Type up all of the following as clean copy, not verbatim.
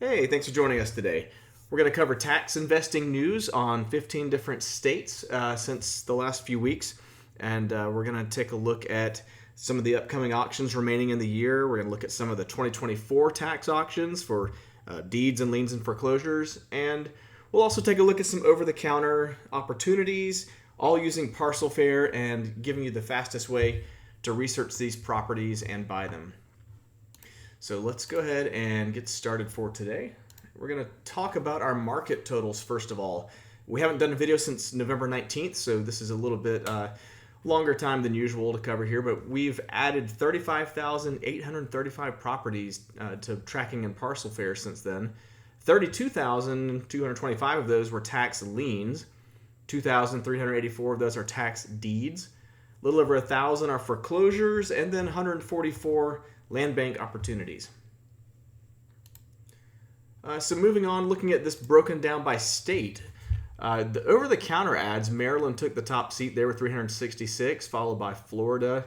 Hey, thanks for joining us today. We're going to cover tax investing news on 15 different states since the last few weeks. And we're going to take a look at some of the upcoming auctions remaining in the year. We're going to look at some of the 2024 tax auctions for deeds and liens and foreclosures. And we'll also take a look at some over-the-counter opportunities, all using Parcelfair and giving you the fastest way to research these properties and buy them. So let's go ahead and get started for today. We're going to talk about our market totals first of all. We haven't done a video since November 19th, so this is a little bit longer time than usual to cover here, but we've added 35,835 properties to tracking in Parcelfair since then. 32,225 of those were tax liens. 2,384 of those are tax deeds. A little over 1,000 are foreclosures, and then 144 land bank opportunities. So moving on, looking at this broken down by state. The over-the-counter ads, Maryland took the top seat there with 366, followed by Florida.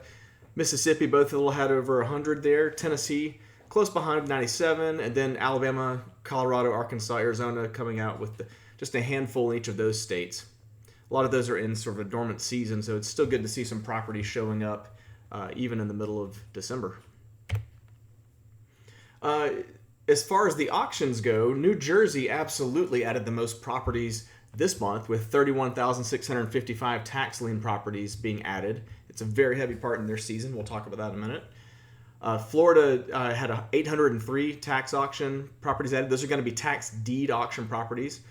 Mississippi, both of them had over 100 there. Tennessee, close behind with 97. And then Alabama, Colorado, Arkansas, Arizona coming out with just a handful in each of those states. A lot of those are in sort of a dormant season, so it's still good to see some properties showing up even in the middle of December. As far as the auctions go, New Jersey absolutely added the most properties this month with 31,655 tax lien properties being added. It's a very heavy part in their season. We'll talk about that in a minute. Florida had 803 tax auction properties added. Those are going to be tax deed auction properties.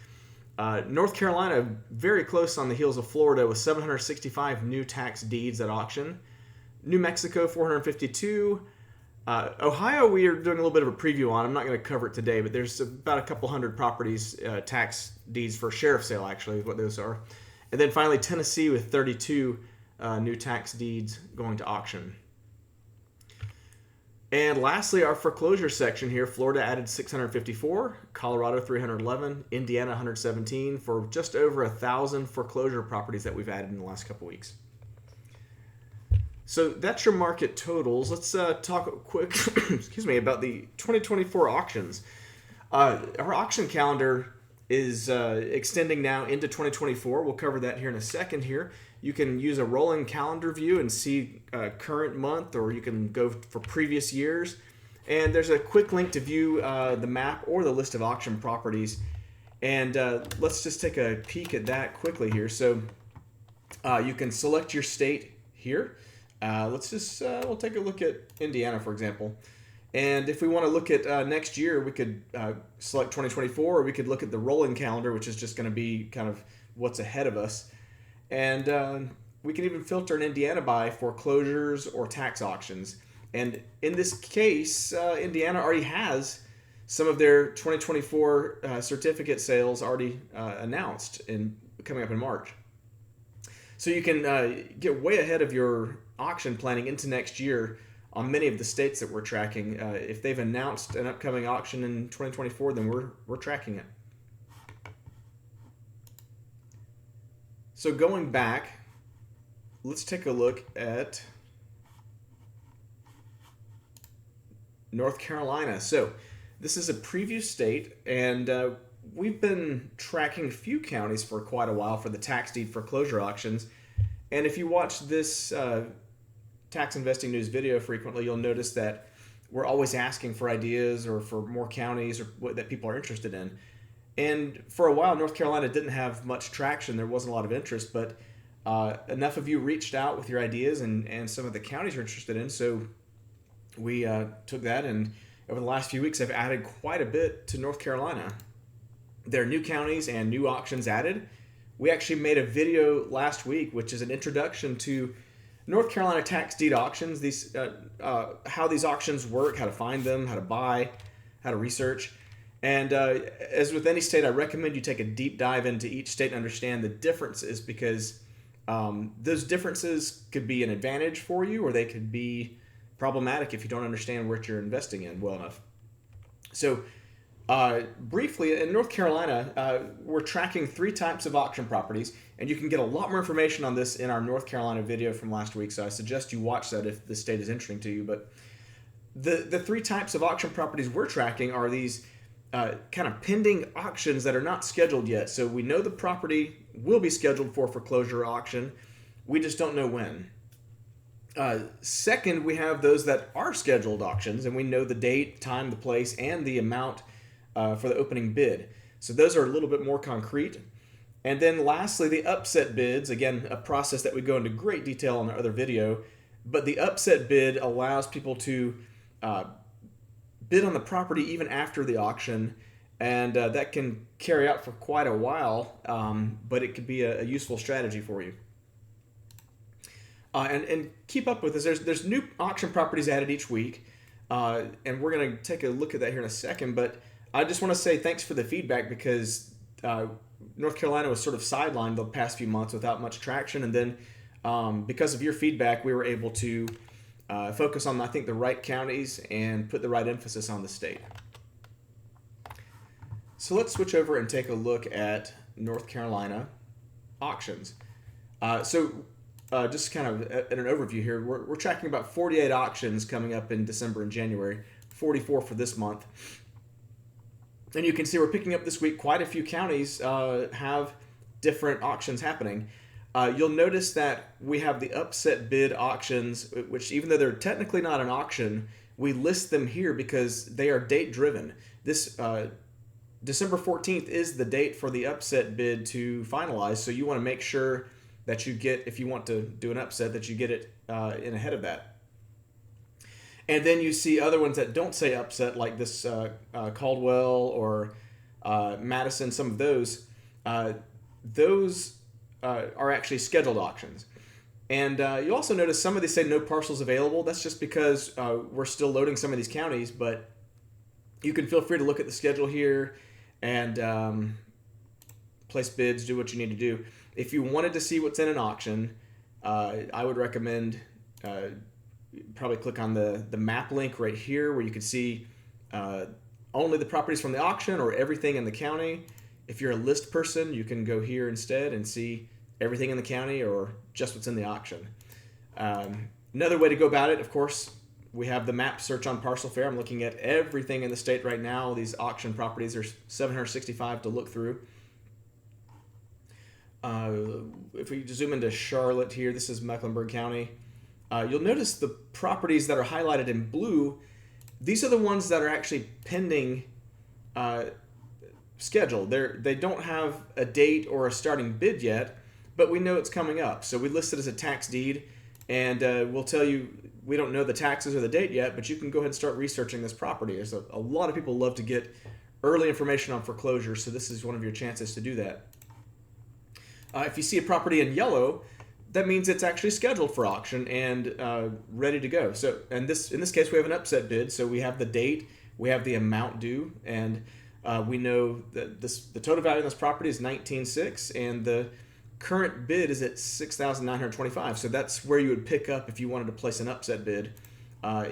North Carolina, very close on the heels of Florida with 765 new tax deeds at auction. New Mexico, 452. Ohio, we are doing a little bit of a preview on. I'm not going to cover it today, but there's about a couple hundred properties, tax deeds for sheriff sale, actually, is what those are. And then finally, Tennessee with 32 new tax deeds going to auction. And lastly, our foreclosure section here, Florida added 654, Colorado 311, Indiana 117, for just over 1,000 foreclosure properties that we've added in the last couple weeks. So that's your market totals. Let's talk quick about the 2024 auctions. Our auction calendar is extending now into 2024. We'll cover that here in a second here. You can use a rolling calendar view and see current month, or you can go for previous years. And there's a quick link to view the map or the list of auction properties. And let's just take a peek at that quickly here. So you can select your state here. We'll take a look at Indiana, for example. And if we want to look at next year, we could select 2024, or we could look at the rolling calendar, which is just going to be kind of what's ahead of us. And we can even filter in Indiana by foreclosures or tax auctions. And in this case, Indiana already has some of their 2024 certificate sales already announced and coming up in March. So you can get way ahead of your auction planning into next year on many of the states that we're tracking. If they've announced an upcoming auction in 2024, then we're tracking it. So going back, let's take a look at North Carolina. So this is a preview state, and we've been tracking a few counties for quite a while for the tax deed foreclosure auctions. And if you watch this tax investing news video frequently, you'll notice that we're always asking for ideas or for more counties or what that people are interested in. And for a while, North Carolina didn't have much traction. There wasn't a lot of interest, but enough of you reached out with your ideas and some of the counties you're interested in. So we took that, and over the last few weeks, I've added quite a bit to North Carolina. There are new counties and new auctions added. We actually made a video last week, which is an introduction to North Carolina tax deed auctions, these how these auctions work, how to find them, how to buy, how to research. And as with any state, I recommend you take a deep dive into each state and understand the differences, because those differences could be an advantage for you, or they could be problematic if you don't understand what you're investing in well enough. So briefly, in North Carolina, we're tracking 3 types of auction properties, and you can get a lot more information on this in our North Carolina video from last week, so I suggest you watch that if the state is interesting to you. But the 3 types of auction properties we're tracking are these kind of pending auctions that are not scheduled yet. So we know the property will be scheduled for foreclosure auction. We just don't know when. Second, we have those that are scheduled auctions, and we know the date, time, the place, and the amount for the opening bid. So those are a little bit more concrete. And then lastly, the upset bids, again, a process that we go into great detail in our other video, but the upset bid allows people to bid on the property even after the auction, and that can carry out for quite a while, but it could be a useful strategy for you. And keep up with this. There's new auction properties added each week, and we're going to take a look at that here in a second. But I just want to say thanks for the feedback, because North Carolina was sort of sidelined the past few months without much traction, and then because of your feedback, we were able to focus on, I think, the right counties and put the right emphasis on the state. So let's switch over and take a look at North Carolina auctions. Just kind of in an overview here, we're tracking about 48 auctions coming up in December and January, 44 for this month. And you can see we're picking up this week quite a few counties have different auctions happening. You'll notice that we have the upset bid auctions, which even though they're technically not an auction, we list them here because they are date driven. This December 14th is the date for the upset bid to finalize, so you want to make sure that you get, if you want to do an upset, that you get it in ahead of that. And then you see other ones that don't say upset, like this Caldwell or Madison, some of those. Those are actually scheduled auctions. And you also notice some of these say no parcels available. That's just because we're still loading some of these counties, but you can feel free to look at the schedule here and place bids, do what you need to do. If you wanted to see what's in an auction, I would recommend probably click on the map link right here, where you can see only the properties from the auction or everything in the county. If you're a list person, you can go here instead and see everything in the county or just what's in the auction. Another way to go about it, of course, we have the map search on Parcel Fair. I'm looking at everything in the state right now. These auction properties, there's 765 to look through. If we zoom into Charlotte here, this is Mecklenburg County. You'll notice the properties that are highlighted in blue, these are the ones that are actually pending schedule. They don't have a date or a starting bid yet, but we know it's coming up. So we list it as a tax deed, and we'll tell you we don't know the taxes or the date yet, but you can go ahead and start researching this property. There's a lot of people love to get early information on foreclosure, so this is one of your chances to do that. If you see a property in yellow, that means it's actually scheduled for auction and ready to go. So, and in this case, we have an upset bid. So we have the date, we have the amount due, and we know that the total value of this property is $19,600, and the current bid is at $6,925. So that's where you would pick up if you wanted to place an upset bid.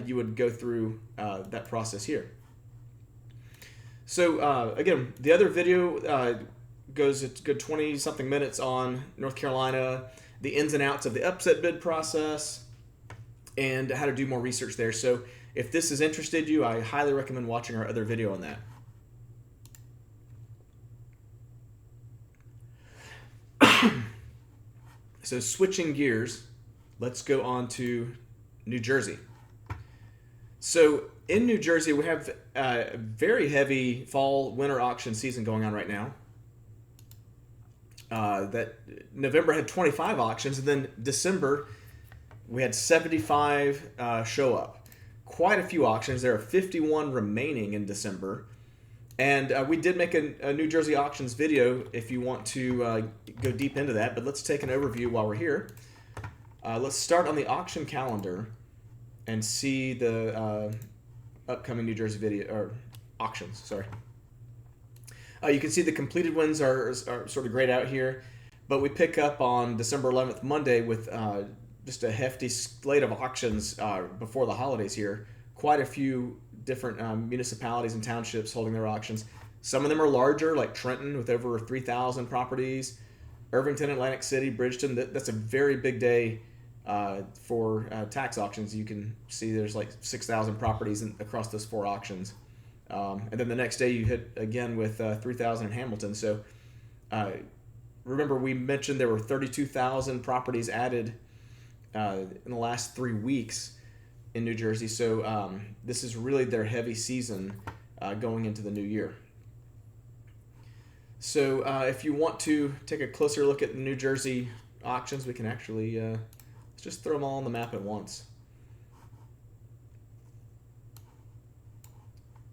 You would go through that process here. So again, the other video goes a good 20-something minutes on North Carolina, the ins and outs of the upset bid process, and how to do more research there. So if this has interested you, I highly recommend watching our other video on that. So switching gears, let's go on to New Jersey. So in New Jersey, we have a very heavy fall-winter auction season going on right now. That November had 25 auctions, and then December we had 75 show up. Quite a few auctions. There are 51 remaining in December, and we did make a New Jersey auctions video if you want to go deep into that. But let's take an overview while we're here. Let's start on the auction calendar and see the upcoming New Jersey video or auctions. Sorry. You can see the completed ones are sort of grayed out here, but we pick up on December 11th, Monday, with just a hefty slate of auctions before the holidays here. Quite a few different municipalities and townships holding their auctions. Some of them are larger, like Trenton with over 3,000 properties, Irvington, Atlantic City, Bridgeton. That's a very big day for tax auctions. You can see there's like 6,000 properties across those 4 auctions. And then the next day you hit again with 3,000 in Hamilton. So remember, we mentioned there were 32,000 properties added in the last 3 weeks in New Jersey. So this is really their heavy season going into the new year. So if you want to take a closer look at the New Jersey auctions, we can actually let's just throw them all on the map at once.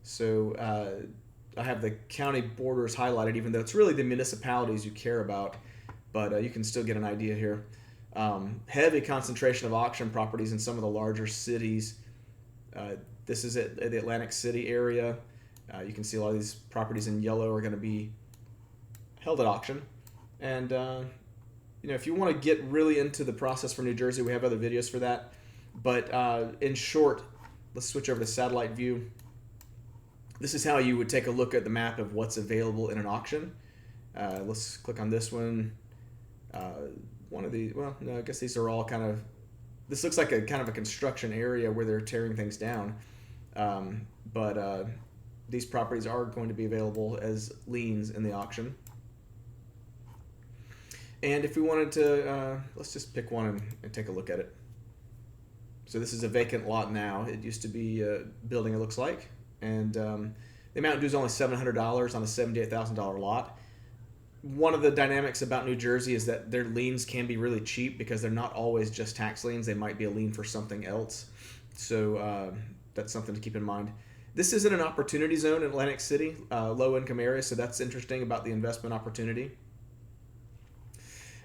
So I have the county borders highlighted, even though it's really the municipalities you care about, but you can still get an idea here. Heavy concentration of auction properties in some of the larger cities. This is at the Atlantic City area. You can see a lot of these properties in yellow are going to be held at auction. And if you want to get really into the process for New Jersey, we have other videos for that. But in short, let's switch over to satellite view. This is how you would take a look at the map of what's available in an auction. Let's click on this one. One of these, well, no, I guess these are all kind of, this looks like a kind of a construction area where they're tearing things down. But these properties are going to be available as liens in the auction. And if we wanted to, let's just pick one and take a look at it. So this is a vacant lot now. It used to be a building, it looks like. And the amount due is only $700 on a $78,000 lot. One of the dynamics about New Jersey is that their liens can be really cheap because they're not always just tax liens. They might be a lien for something else. So that's something to keep in mind. This isn't an opportunity zone in Atlantic City, low-income area, so that's interesting about the investment opportunity.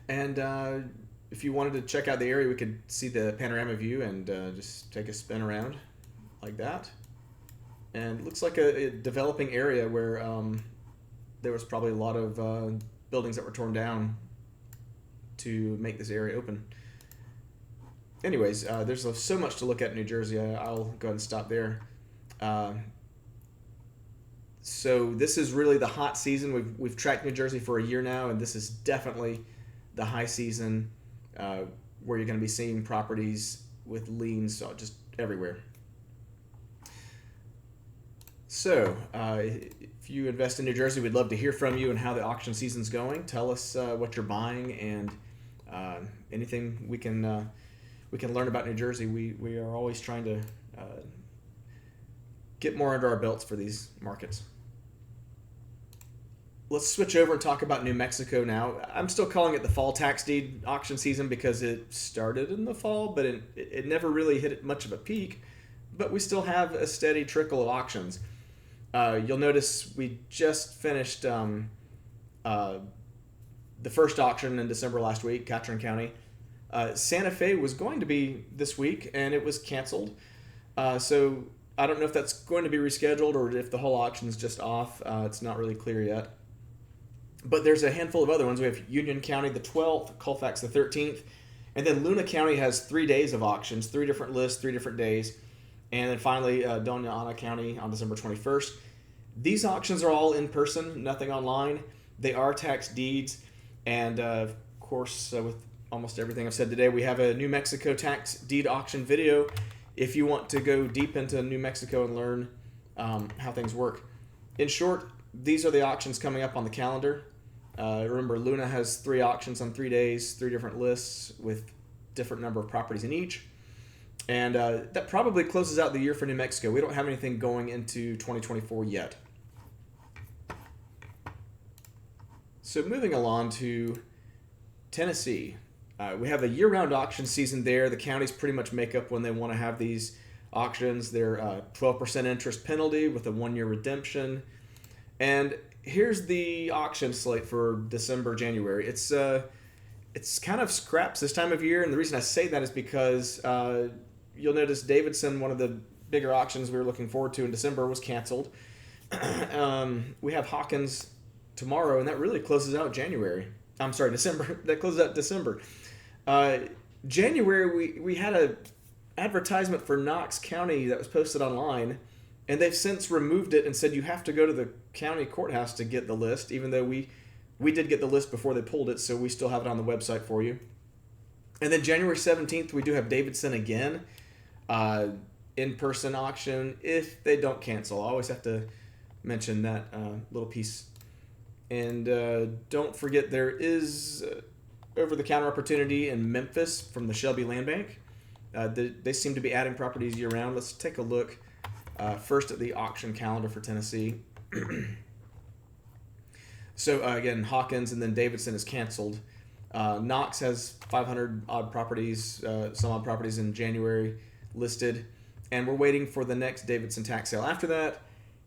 And if you wanted to check out the area, we could see the panorama view and just take a spin around like that. And it looks like a developing area where there was probably a lot of buildings that were torn down to make this area open. Anyways, there's so much to look at in New Jersey. I'll go ahead and stop there. So this is really the hot season. We've tracked New Jersey for a year now, and this is definitely the high season where you're going to be seeing properties with liens just everywhere. So if you invest in New Jersey, we'd love to hear from you and how the auction season's going. Tell us what you're buying and anything we can learn about New Jersey. We are always trying to get more under our belts for these markets. Let's switch over and talk about New Mexico now. I'm still calling it the fall tax deed auction season because it started in the fall, but it never really hit much of a peak. But we still have a steady trickle of auctions. You'll notice we just finished the first auction in December last week, Catron County. Santa Fe was going to be this week, and it was canceled. So I don't know if that's going to be rescheduled or if the whole auction is just off. It's not really clear yet. But there's a handful of other ones. We have Union County the 12th, Colfax the 13th, and then Luna County has 3 days of auctions, 3 different lists, 3 different days. And then finally, Doña Ana County on December 21st. These auctions are all in person, nothing online. They are tax deeds. And of course, with almost everything I've said today, we have a New Mexico tax deed auction video if you want to go deep into New Mexico and learn how things work. In short, these are the auctions coming up on the calendar. Remember, Luna has 3 auctions on 3 days, 3 different lists with different number of properties in each. And that probably closes out the year for New Mexico. We don't have anything going into 2024 yet. So moving along to Tennessee. We have a year-round auction season there. The counties pretty much make up when they want to have these auctions. They're 12% interest penalty with a 1-year redemption. And here's the auction slate for December, January. It's kind of scraps this time of year, and the reason I say that is because you'll notice Davidson, one of the bigger auctions we were looking forward to in December, was canceled. We have Hawkins tomorrow, and that really closes out January. I'm sorry, December. That closes out December. January, we had a advertisement for Knox County that was posted online, and they've since removed it and said you have to go to the county courthouse to get the list, even though we did get the list before they pulled it, so we still have it on the website for you. And then January 17th, we do have Davidson again. in-person auction if they don't cancel. I always have to mention that little piece. And don't forget there is over-the-counter opportunity in Memphis from the Shelby Land Bank. They seem to be adding properties year-round. Let's take a look first at the auction calendar for Tennessee. So again, Hawkins and then Davidson is canceled. Knox has 500 odd properties, some odd properties in January listed, and we're waiting for the next Davidson tax sale after that.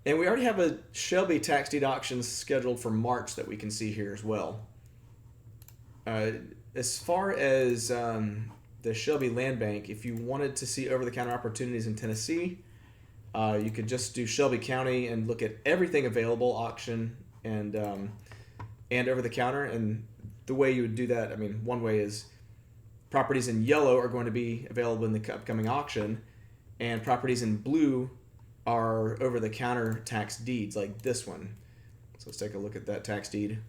And we already have a Shelby tax deed auction scheduled for March that we can see here as well. As far as the Shelby Land Bank, if you wanted to see over-the-counter opportunities in Tennessee, you could just do Shelby County and look at everything available, auction and over-the-counter. And the way you would do that, I mean, one way is properties in yellow are going to be available in the upcoming auction, and properties in blue are over-the-counter tax deeds like this one. So let's take a look at that tax deed.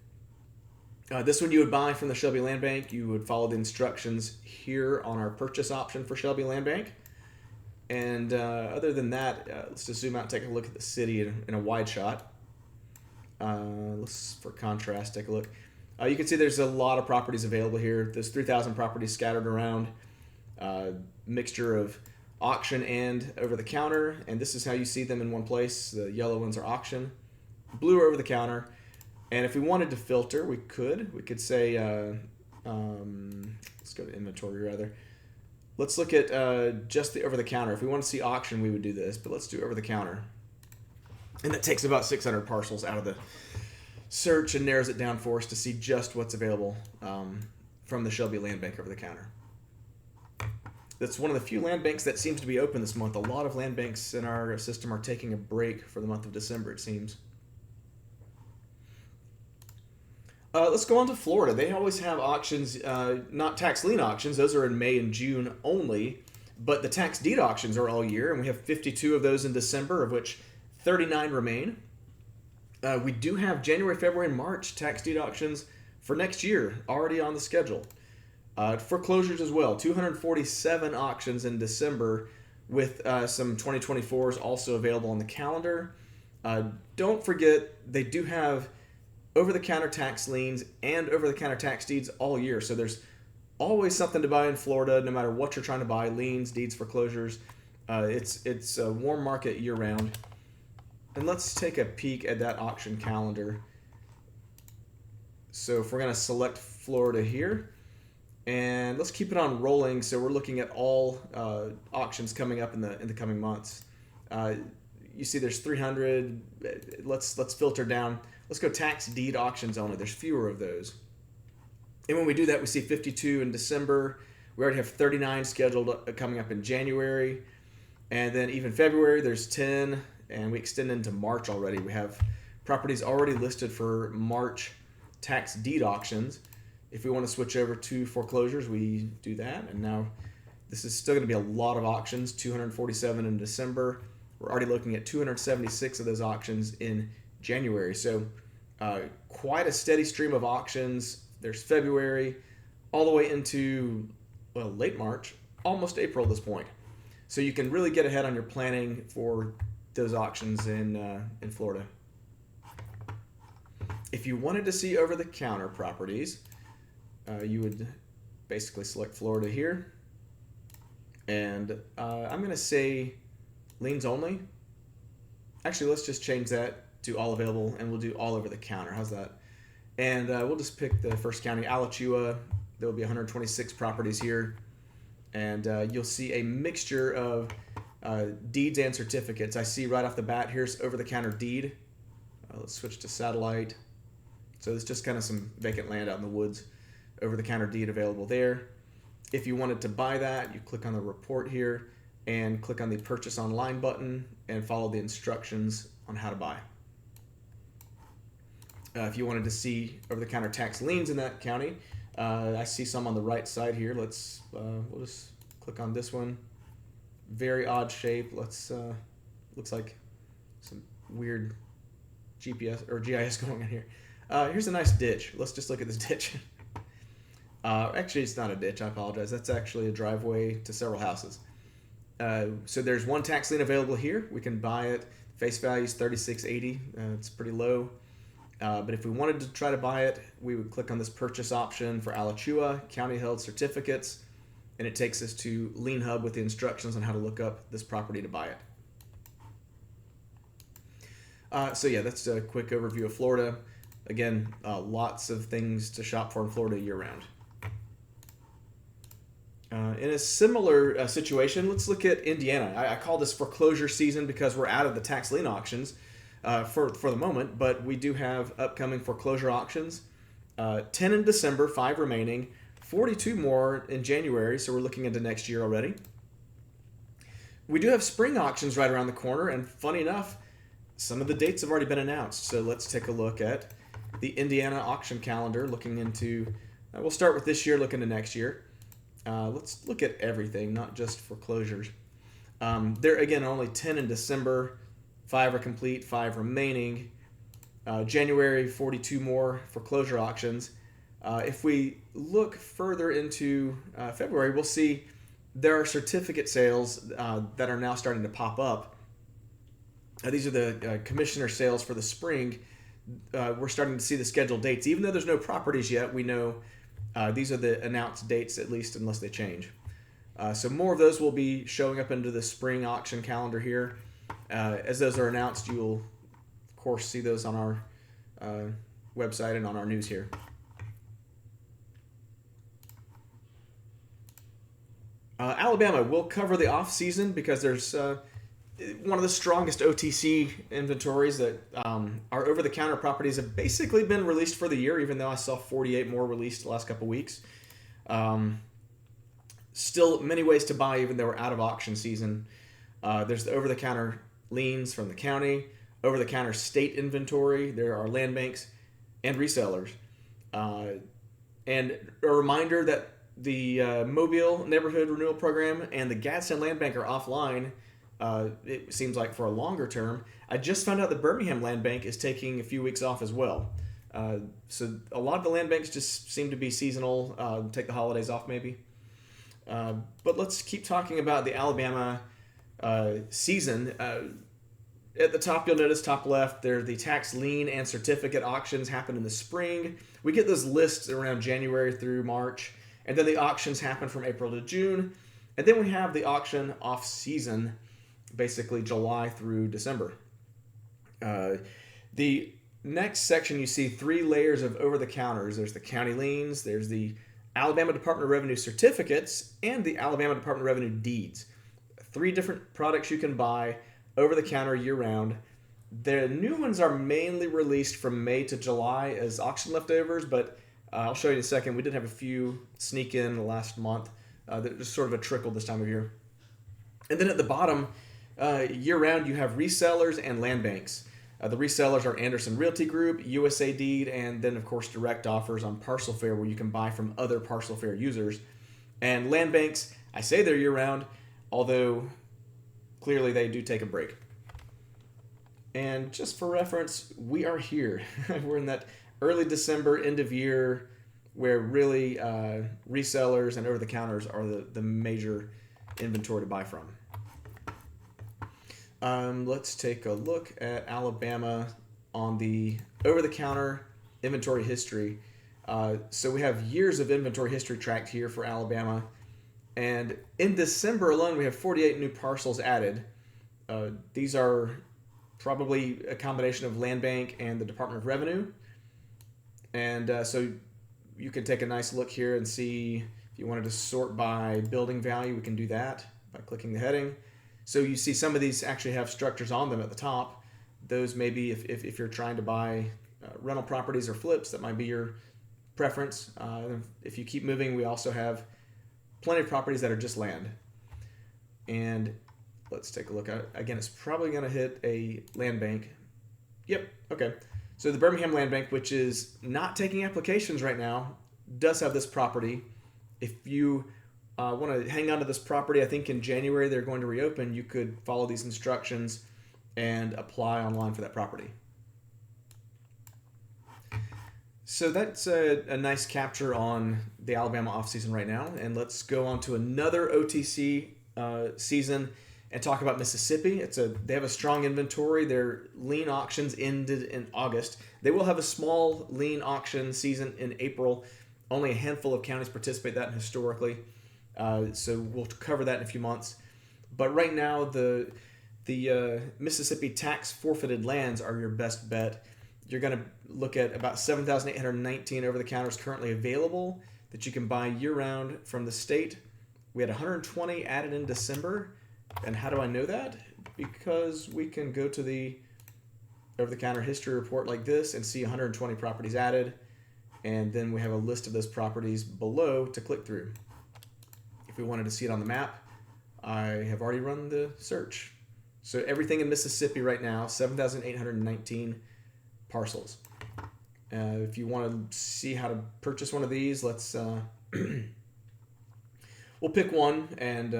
This one you would buy from the Shelby Land Bank. You would follow the instructions here on our purchase option for Shelby Land Bank. And other than that, let's just zoom out and take a look at the city in a wide shot. Let's, for contrast, take a look. You can see there's a lot of properties available here. There's 3,000 properties scattered around, mixture of auction and over-the-counter, and this is how you see them in one place. The yellow ones are auction, blue are over-the-counter, and if we wanted to filter, we could say, let's go to inventory rather. Let's look at just the over-the-counter. If we want to see auction, we would do this, but let's do over-the-counter. And that takes about 600 parcels out of the search and narrows it down for us to see just what's available from the Shelby Land Bank over-the-counter. That's one of the few land banks that seems to be open this month. A lot of land banks in our system are taking a break for the month of December, it seems. Let's go on to Florida. They always have auctions, not tax lien auctions. Those are in May and June only. But the tax deed auctions are all year, and we have 52 of those in December, of which 39 remain. We do have January, February, and March tax deed auctions for next year already on the schedule. Foreclosures as well. 247 auctions in December with some 2024s also available on the calendar. Don't forget, they do have over-the-counter tax liens and over-the-counter tax deeds all year. So there's always something to buy in Florida, no matter what you're trying to buy, liens, deeds, foreclosures. It's a warm market year-round. And let's take a peek at that auction calendar. So if we're going to select Florida here, and let's keep it on rolling, so we're looking at all auctions coming up in the coming months. You see there's 300. Let's filter down. Let's go tax deed auctions only. There's fewer of those. And when we do that, we see 52 in December. We already have 39 scheduled coming up in January. And then even February, there's 10. And we extend into March already. We have properties already listed for March tax deed auctions. If we want to switch over to foreclosures, we do that. And now this is still going to be a lot of auctions, 247 in December. We're already looking at 276 of those auctions in January. So quite a steady stream of auctions. There's February all the way into, well, late March, almost April at this point. So you can really get ahead on your planning for those auctions in Florida. If you wanted to see over-the-counter properties, you would basically select Florida here. And I'm going to say liens only. Actually, let's just change that to all available, and we'll do all over the counter. How's that? And we'll just pick the first county, Alachua. There will be 126 properties here. And you'll see a mixture of deeds and certificates. I see right off the bat, here's over-the-counter deed. Let's switch to satellite. So it's just kind of some vacant land out in the woods. Over-the-counter deed available there. If you wanted to buy that, you click on the report here and click on the purchase online button and follow the instructions on how to buy. If you wanted to see over-the-counter tax liens in that county, I see some on the right side here. Let's we'll just click on this one. Very odd shape. Let's looks like some weird GPS or GIS going on here. Here's a nice ditch. Let's just look at this ditch. Actually, it's not a ditch. I apologize. That's actually a driveway to several houses. So there's one tax lien available here. We can buy it. Face value is $36.80. It's pretty low. But if we wanted to try to buy it, we would click on this purchase option for Alachua, county held certificates, and it takes us to Lien Hub with the instructions on how to look up this property to buy it. So yeah, that's a quick overview of Florida. Again, lots of things to shop for in Florida year-round. In a similar situation, let's look at Indiana. I call this foreclosure season because we're out of the tax lien auctions for the moment, but we do have upcoming foreclosure auctions. 10 in December, 5 remaining, 42 more in January, so we're looking into next year already. We do have spring auctions right around the corner, and funny enough, some of the dates have already been announced. So let's take a look at the Indiana auction calendar, looking into, we'll start with this year, look into next year. Let's look at everything, not just foreclosures. There again, only 10 in December, 5 are complete, 5 remaining. January, 42 more foreclosure auctions. If we look further into February, we'll see there are certificate sales that are now starting to pop up. These are the commissioner sales for the spring. We're starting to see the scheduled dates. Even though there's no properties yet, we know these are the announced dates, at least unless they change. So more of those will be showing up into the spring auction calendar here. As those are announced, you will, of course, see those on our website and on our news here. Alabama will cover the off season because there's one of the strongest OTC inventories that our over-the-counter properties have basically been released for the year, even though I saw 48 more released the last couple weeks. Still many ways to buy, even though we're out of auction season. There's the over-the-counter liens from the county, over-the-counter state inventory. There are land banks and resellers. And a reminder that the Mobile Neighborhood Renewal Program and the Gadsden Land Bank are offline. It seems like for a longer term. I just found out the Birmingham Land Bank is taking a few weeks off as well. So a lot of the land banks just seem to be seasonal, take the holidays off maybe. But let's keep talking about the Alabama season. At the top, you'll notice top left, there the tax lien and certificate auctions happen in the spring. We get those lists around January through March, and then the auctions happen from April to June. And then we have the auction off season, basically July through December. The next section, you see 3 layers of over-the-counters. There's the county liens, there's the Alabama Department of Revenue certificates, and the Alabama Department of Revenue deeds. 3 different products you can buy over-the-counter year-round. The new ones are mainly released from May to July as auction leftovers, but I'll show you in a second. We did have a few sneak in the last month. There's sort of a trickle this time of year. And then at the bottom, year-round, you have resellers and land banks. The resellers are Anderson Realty Group, USA Deed, and then, of course, direct offers on Parcel Fair where you can buy from other Parcel Fair users. And land banks, I say they're year-round, although clearly they do take a break. And just for reference, we are here. We're in that early December, end of year, where really resellers and over-the-counters are the major inventory to buy from. Let's take a look at Alabama on the over-the-counter inventory history. So we have years of inventory history tracked here for Alabama. And in December alone, we have 48 new parcels added. These are probably a combination of Land Bank and the Department of Revenue. And so you can take a nice look here and see if you wanted to sort by building value, we can do that by clicking the heading. So you see some of these actually have structures on them at the top. Those may be, if you're trying to buy rental properties or flips, that might be your preference. If you keep moving, we also have plenty of properties that are just land. And let's take a look at it. Again, it's probably going to hit a land bank. Yep, okay. So the Birmingham Land Bank, which is not taking applications right now, does have this property. If you want to hang on to this property, I think in January they're going to reopen, you could follow these instructions and apply online for that property. So that's a nice capture on the Alabama off-season right now. And let's go on to another OTC season and talk about Mississippi. They have a strong inventory. Their lien auctions ended in August. They will have a small lien auction season in April. Only a handful of counties participate in that historically. So we'll cover that in a few months. But right now, the Mississippi tax forfeited lands are your best bet. You're going to look at about 7,819 over the counters currently available that you can buy year round from the state. We had 120 added in December. And how do I know that? Because we can go to the over-the-counter history report like this and see 120 properties added. And then we have a list of those properties below to click through. If we wanted to see it on the map, I have already run the search. So everything in Mississippi right now, 7,819 parcels. If you want to see how to purchase one of these, let's... We'll pick one, and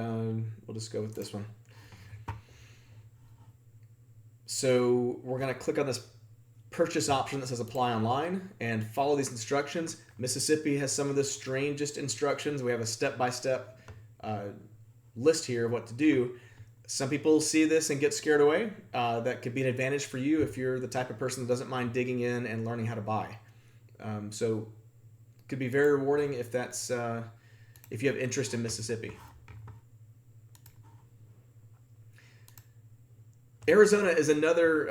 we'll just go with this one. So we're going to click on this purchase option that says apply online and follow these instructions. Mississippi has some of the strangest instructions. We have a step-by-step list here of what to do. Some people see this and get scared away. That could be an advantage for you if you're the type of person that doesn't mind digging in and learning how to buy. So it could be very rewarding if that's... if you have interest in Mississippi. Arizona is another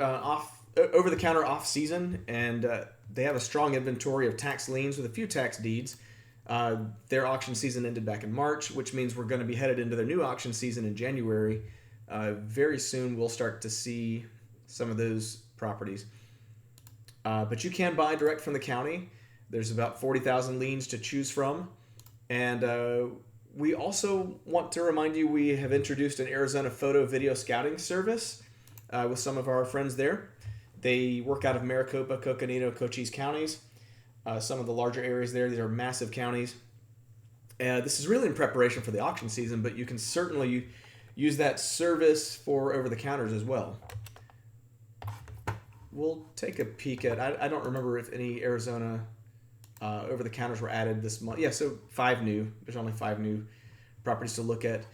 over-the-counter off-season, and they have a strong inventory of tax liens with a few tax deeds. Their auction season ended back in March, which means we're going to be headed into their new auction season in January. Very soon we'll start to see some of those properties. But you can buy direct from the county. There's about 40,000 liens to choose from. And we also want to remind you we have introduced an Arizona photo video scouting service with some of our friends there. They work out of Maricopa, Coconino, Cochise counties, some of the larger areas there. These are massive counties. This is really in preparation for the auction season, but you can certainly use that service for over-the-counters as well. We'll take a peek at, I don't remember if any Arizona... over-the-counters were added this month. Yeah, so 5 new. There's only 5 new properties to look at.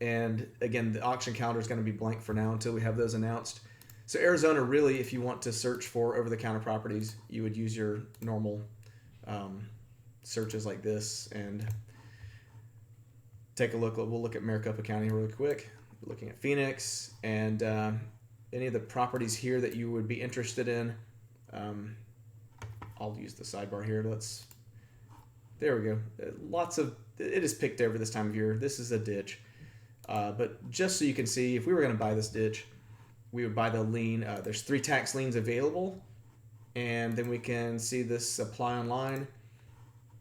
And again, the auction calendar is going to be blank for now until we have those announced. So Arizona, really, if you want to search for over-the-counter properties, you would use your normal searches like this and take a look. We'll look at Maricopa County really quick. We're looking at Phoenix and any of the properties here that you would be interested in. I'll use the sidebar here. There we go. It is picked over this time of year. This is a ditch. But just so you can see, if we were going to buy this ditch, we would buy the lien. There's 3 tax liens available. And then we can see this apply online.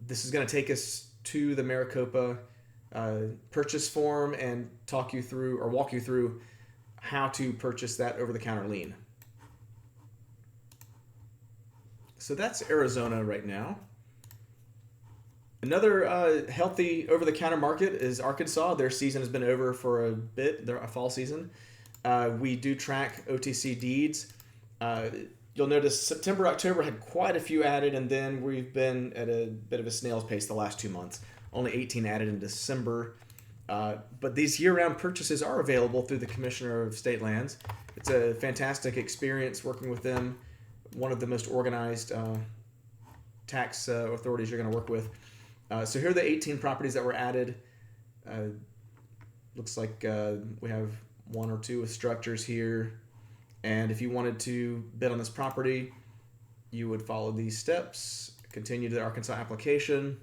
This is going to take us to the Maricopa purchase form and walk you through how to purchase that over-the-counter lien. So that's Arizona right now. Another healthy over-the-counter market is Arkansas. Their season has been over for a bit, their fall season. We do track OTC deeds. You'll notice September, October had quite a few added, and then we've been at a bit of a snail's pace the last 2 months. Only 18 added in December. But these year-round purchases are available through the Commissioner of State Lands. It's a fantastic experience working with them. One of the most organized tax authorities you're going to work with. So here are the 18 properties that were added. Looks like we have 1 or 2 with structures here. And if you wanted to bid on this property, you would follow these steps, continue to the Arkansas application.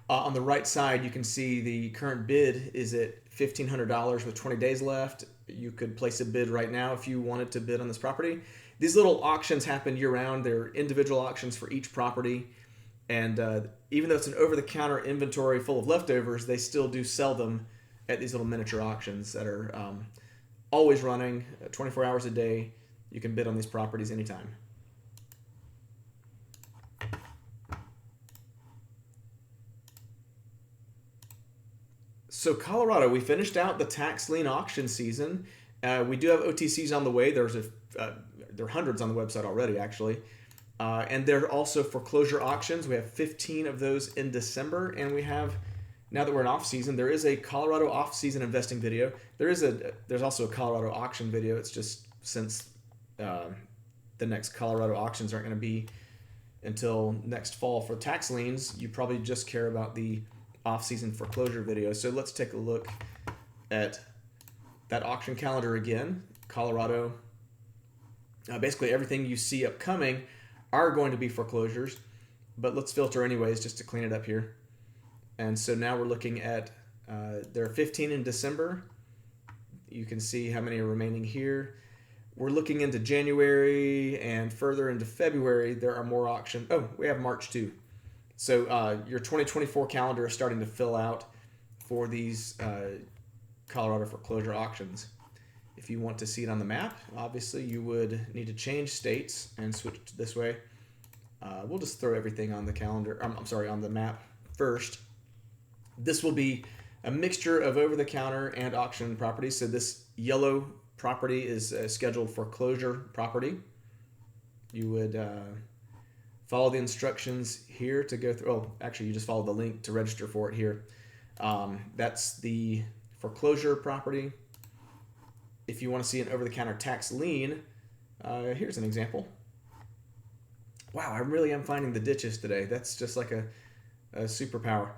On the right side, you can see the current bid is at $1,500 with 20 days left. You could place a bid right now if you wanted to bid on this property. These little auctions happen year-round. They're individual auctions for each property. And even though it's an over-the-counter inventory full of leftovers, they still do sell them at these little miniature auctions that are always running 24 hours a day. You can bid on these properties anytime. So Colorado, we finished out the tax lien auction season. We do have OTCs on the way. There are hundreds on the website already, actually. And there are also foreclosure auctions. We have 15 of those in December, and we have now that we're in off season, there is a Colorado off season investing video. There's also a Colorado auction video. It's just since the next Colorado auctions aren't going to be until next fall for tax liens, you probably just care about the off season foreclosure video. So let's take a look at that auction calendar again. Colorado. Basically everything you see upcoming are going to be foreclosures, but let's filter anyways just to clean it up here. And so now we're looking at, there are 15 in December. You can see how many are remaining here. We're looking into January and further into February. There are more auctions. Oh, we have March too. So your 2024 calendar is starting to fill out for these Colorado foreclosure auctions. If you want to see it on the map, obviously you would need to change states and switch to this way. We'll just throw everything on the calendar. On the map first. This will be a mixture of over-the-counter and auction properties. So this yellow property is a scheduled foreclosure property. You would follow the instructions here to go through. Oh, actually, you just follow the link to register for it here. That's the foreclosure property. If you want to see an over-the-counter tax lien, here's an example. Wow, I really am finding the ditches today. That's just like a superpower.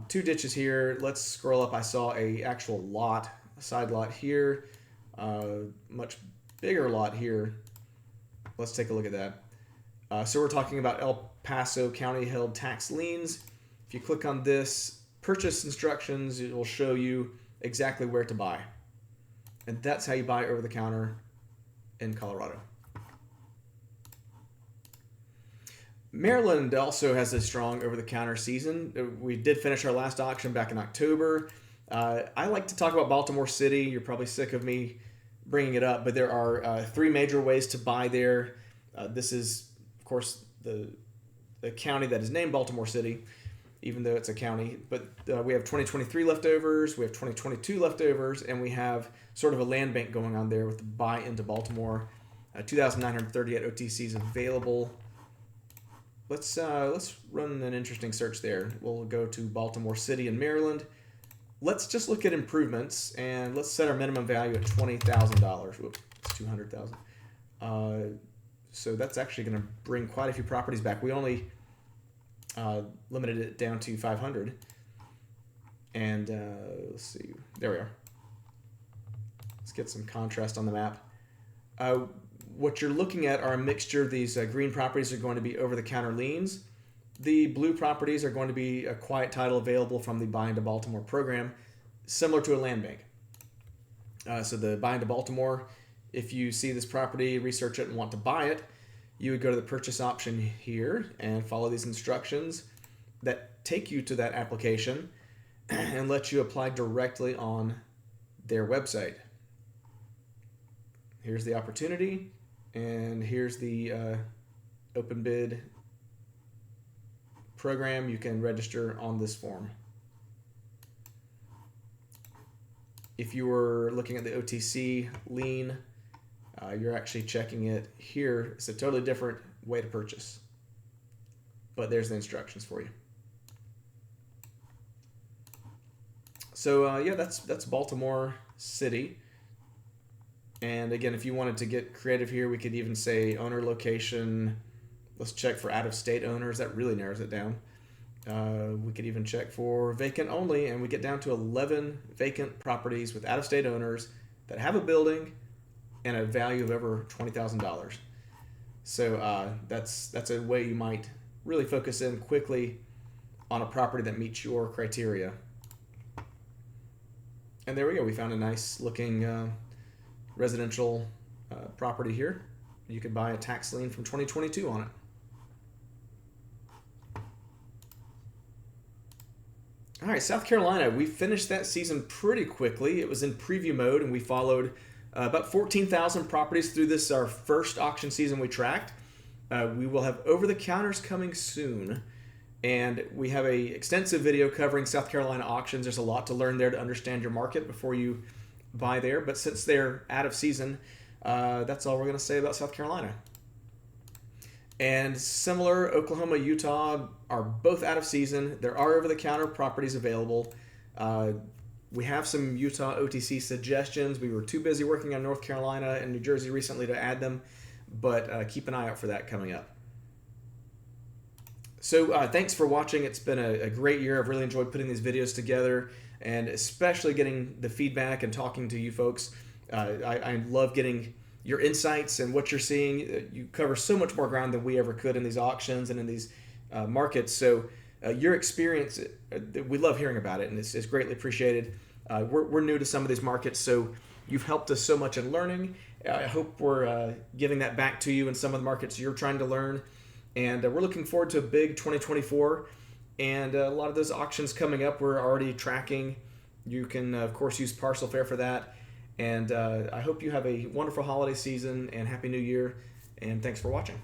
2 ditches here. Let's scroll up. I saw a actual lot, a side lot here, much bigger lot here. Let's take a look at that. So we're talking about El Paso County held tax liens. If you click on this, purchase instructions, it will show you exactly where to buy. And that's how you buy over the counter in Colorado. Maryland also has a strong over-the-counter season. We did finish our last auction back in October. I like to talk about Baltimore City. You're probably sick of me bringing it up, but there are 3 major ways to buy there. This is, of course, the county that is named Baltimore City, even though it's a county. But we have 2023 leftovers, we have 2022 leftovers, and we have sort of a land bank going on there with the buy into Baltimore. 2,938 OTCs available. Let's run an interesting search there. We'll go to Baltimore City in Maryland. Let's just look at improvements, and let's set our minimum value at $20,000. Whoops, it's $200,000. So that's actually going to bring quite a few properties back. We only limited it down to 500. And let's see. There we are. Let's get some contrast on the map. What you're looking at are a mixture. These green properties are going to be over-the-counter liens. The blue properties are going to be a quiet title available from the Buy into Baltimore program, similar to a land bank. So the Buy into Baltimore, if you see this property, research it, and want to buy it, you would go to the purchase option here and follow these instructions that take you to that application and let you apply directly on their website. Here's the opportunity. And here's the open bid program. You can register on this form. If you were looking at the OTC lien, you're actually checking it here. It's a totally different way to purchase. But there's the instructions for you. So yeah, that's Baltimore City. And again, if you wanted to get creative here, we could even say owner location. Let's check for out-of-state owners. That really narrows it down. We could even check for vacant only, and we get down to 11 vacant properties with out-of-state owners that have a building and a value of over $20,000. So that's a way you might really focus in quickly on a property that meets your criteria. And there we go. We found a nice looking residential property here. You could buy a tax lien from 2022 on it. All right, South Carolina, we finished that season pretty quickly. It was in preview mode, and we followed about 14,000 properties through this, our first auction season we tracked. We will have over-the-counters coming soon, and we have a extensive video covering South Carolina auctions. There's a lot to learn there to understand your market before you buy there, but since they're out of season, that's all we're going to say about South Carolina. And similar, Oklahoma, Utah are both out of season. There are over-the-counter properties available. We have some Utah OTC suggestions. We were too busy working on North Carolina and New Jersey recently to add them, but keep an eye out for that coming up. So thanks for watching. It's been a great year. I've really enjoyed putting these videos together, and especially getting the feedback and talking to you folks. I love getting your insights and what you're seeing. You cover so much more ground than we ever could in these auctions and in these markets. So your experience, we love hearing about it, and it's greatly appreciated. We're new to some of these markets, so you've helped us so much in learning. I hope we're giving that back to you in some of the markets you're trying to learn. And we're looking forward to a big 2024, and a lot of those auctions coming up we're already tracking. You can, of course, use Parcel Fair for that. And I hope you have a wonderful holiday season and Happy New Year, and thanks for watching.